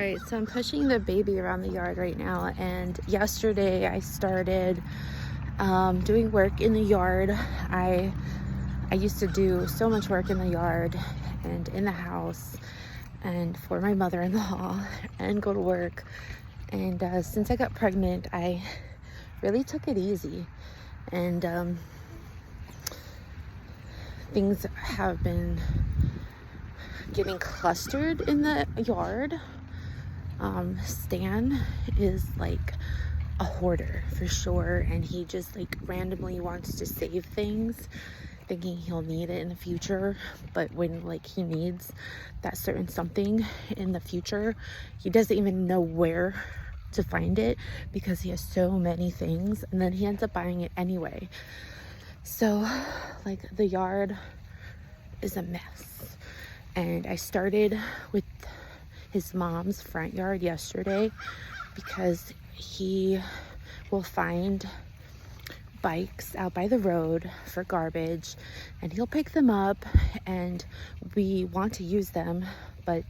Alright, so I'm pushing the baby around the yard right now, and yesterday I started doing work in the yard. I used to do so much work in the yard and in the house and for my mother-in-law and go to work. And since I got pregnant, I really took it easy, and things have been getting clustered in the yard. Stan is like a hoarder for sure, and he just like randomly wants to save things thinking he'll need it in the future. But when like he needs that certain something in the future, he doesn't even know where to find it because he has so many things, and then he ends up buying it anyway. So like the yard is a mess, and I started with his mom's front yard yesterday because he will find bikes out by the road for garbage, and he'll pick them up, and we want to use them, but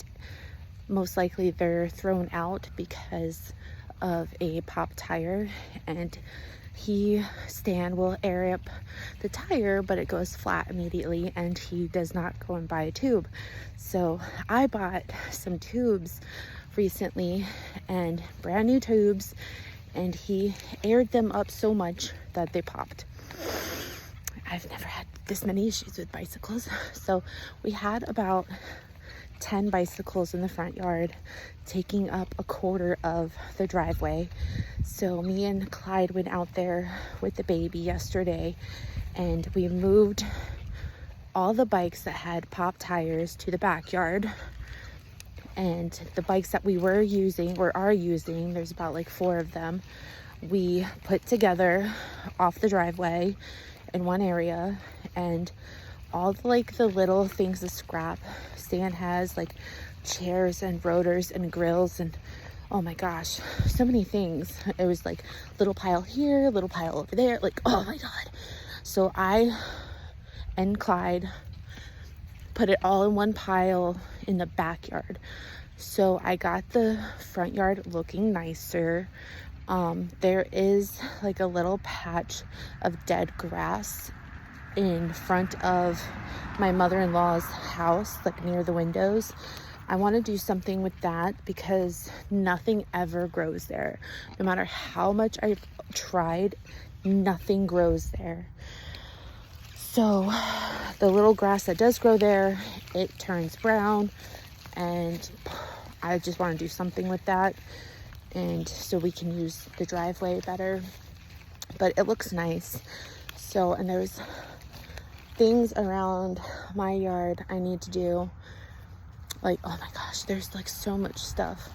most likely they're thrown out because of a pop tire, and Stan will air up the tire, but it goes flat immediately, and he does not go and buy a tube. So I bought some tubes recently, and brand new tubes, and he aired them up so much that they popped. I've never had this many issues with bicycles. So we had about 10 bicycles in the front yard, taking up a quarter of the driveway. So me and Clyde went out there with the baby yesterday, and we moved all the bikes that had pop tires to the backyard. And the bikes that we were using or are using, there's about like 4 of them, we put together off the driveway in one area. And all the little things of scrap, Stan has like chairs and rotors and grills, and oh my gosh, so many things. It was like little pile here, little pile over there, like oh my god. So I and Clyde put it all in one pile in the backyard. So I got the front yard looking nicer. There is like a little patch of dead grass in front of my mother-in-law's house, like near the windows. I want to do something with that because nothing ever grows there. No matter how much I've tried, nothing grows there. So the little grass that does grow there, it turns brown, and I just want to do something with that, and so we can use the driveway better. But it looks nice. So, and there's things around my yard I need to do. Like, oh my gosh, there's like so much stuff.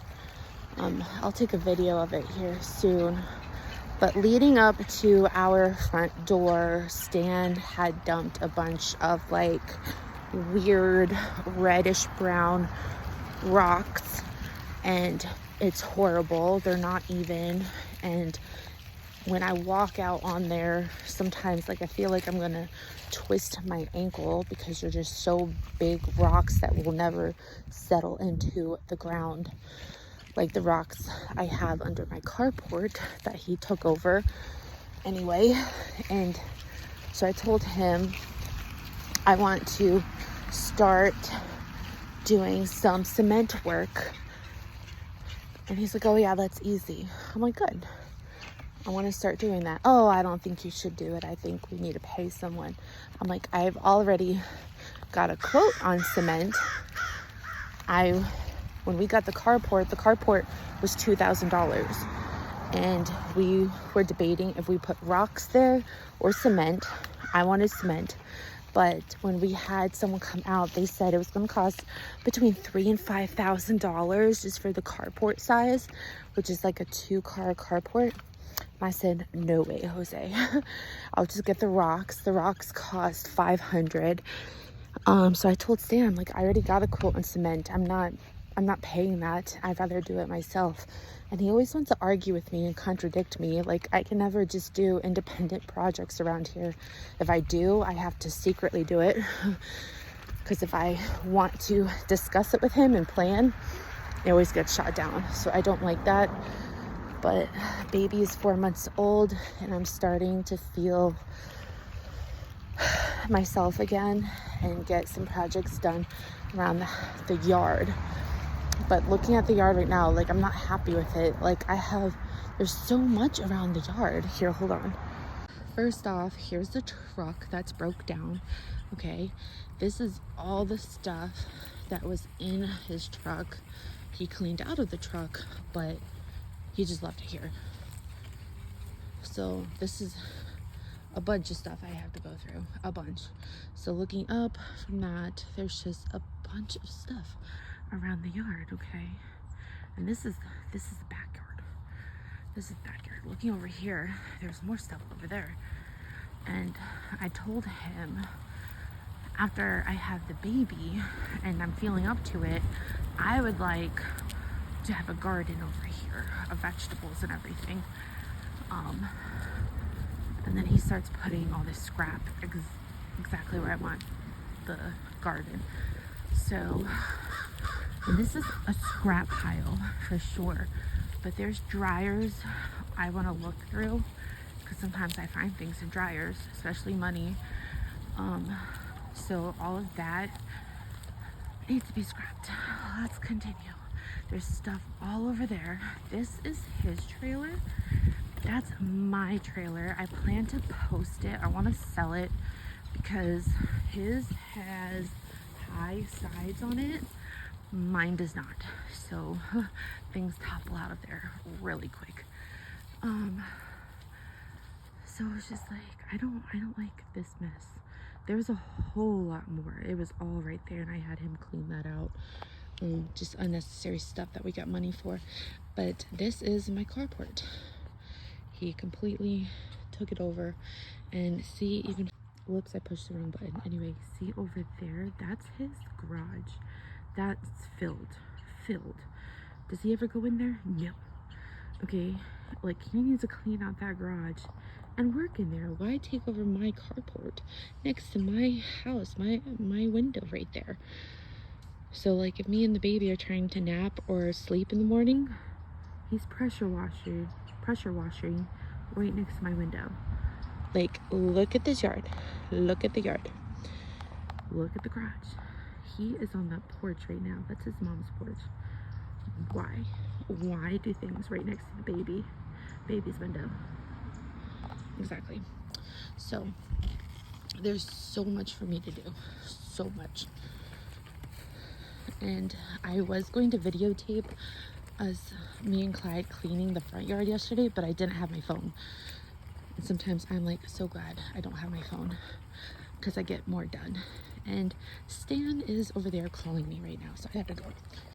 I'll take a video of it here soon. But leading up to our front door, Stan had dumped a bunch of like weird reddish brown rocks, and it's horrible. They're not even, and when I walk out on there, sometimes like I feel like I'm gonna twist my ankle because they're just so big rocks that will never settle into the ground, like the rocks I have under my carport that he took over anyway. And so I told him I want to start doing some cement work, and he's like, oh yeah, that's easy. I'm like, good, I want to start doing that. Oh, I don't think you should do it. I think we need to pay someone. I'm like, I've already got a quote on cement. When we got the carport was $2,000, and we were debating if we put rocks there or cement. I wanted cement, but when we had someone come out, they said it was going to cost between $3,000 and $5,000 just for the carport size, which is like a 2-car carport. I said, no way, Jose. I'll just get the rocks. The rocks cost $500. So I told Stan, like, I already got a quote on cement. I'm not paying that. I'd rather do it myself. And he always wants to argue with me and contradict me. Like, I can never just do independent projects around here. If I do, I have to secretly do it. Because if I want to discuss it with him and plan, it always gets shot down. So I don't like that. But baby is 4 months old and I'm starting to feel myself again and get some projects done around the yard. But looking at the yard right now, like, I'm not happy with it. Like, there's so much around the yard. Here, hold on. First off, here's the truck that's broke down. Okay, this is all the stuff that was in his truck. He cleaned out of the truck, but he just left it here. So this is a bunch of stuff I have to go through, a bunch. So looking up from that, there's just a bunch of stuff around the yard. Okay, and this is the backyard. This is the backyard. Looking over here, there's more stuff over there. And I told him after I have the baby and I'm feeling up to it, I would like to have a garden over here of vegetables and everything. And then he starts putting all this scrap exactly where I want the garden. So, and this is a scrap pile for sure. But there's dryers I want to look through because sometimes I find things in dryers, especially money. So all of that needs to be scrapped. Let's continue. There's stuff all over there. This is his trailer. That's my trailer. I plan to post it. I want to sell it because his has high sides on it. Mine does not. So things topple out of there really quick. So it's just like, I don't like this mess. There's a whole lot more. It was all right there and I had him clean that out. Just unnecessary stuff that we got money for. But this is my carport. He completely took it over. And see, even, whoops, I pushed the wrong button. Anyway, see over there, that's his garage. That's filled. Does he ever go in there? No. Okay, like, he needs to clean out that garage and work in there. Why take over my carport next to my house, my window right there? So like, if me and the baby are trying to nap or sleep in the morning, he's pressure washing right next to my window. Like, look at this yard. Look at the yard. Look at the garage. He is on that porch right now. That's his mom's porch. Why do things right next to the baby's window? Exactly. So there's so much for me to do, so much. And I was going to videotape us, me and Clyde, cleaning the front yard yesterday, but I didn't have my phone. And sometimes I'm like so glad I don't have my phone because I get more done. And Stan is over there calling me right now, so I have to go.